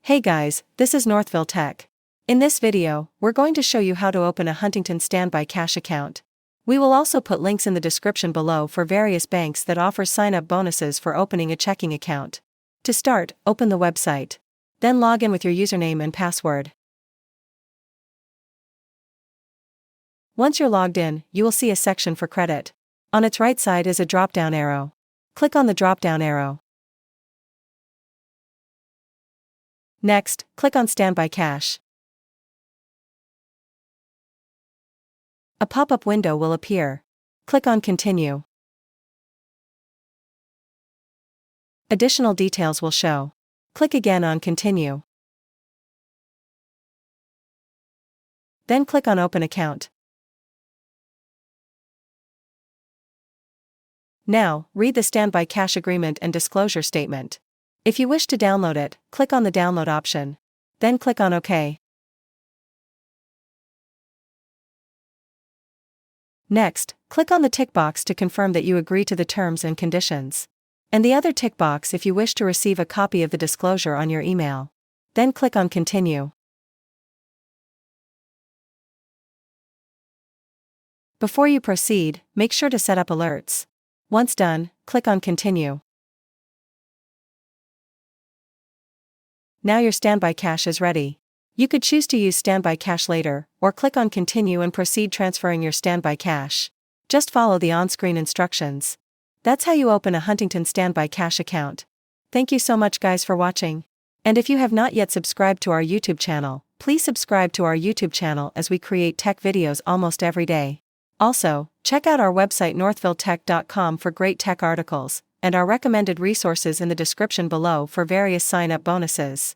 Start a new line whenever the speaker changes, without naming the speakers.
Hey guys, this is Northville Tech. In this video, we're going to show you how to open a Huntington standby cash account. We will also put links in the description below for various banks that offer sign-up bonuses for opening a checking account. To start, open the website. Then log in with your username and password. Once you're logged in, you will see a section for credit. On its right side is a drop-down arrow. Click on the drop-down arrow. Next, click on Standby Cash. A pop-up window will appear. Click on Continue. Additional details will show. Click again on Continue. Then click on Open Account. Now, read the Standby Cash Agreement and Disclosure Statement. If you wish to download it, click on the Download option. Then click on OK. Next, click on the tick box to confirm that you agree to the terms and conditions. And the other tick box if you wish to receive a copy of the disclosure on your email. Then click on Continue. Before you proceed, make sure to set up alerts. Once done, click on Continue. Now your standby cash is ready. You could choose to use standby cash later, or click on Continue and proceed transferring your standby cash. Just follow the on-screen instructions. That's how you open a Huntington standby cash account. Thank you so much guys for watching. And if you have not yet subscribed to our YouTube channel, please subscribe to our YouTube channel as we create tech videos almost every day. Also, check out our website northvilletech.com for great tech articles, and our recommended resources in the description below for various sign-up bonuses.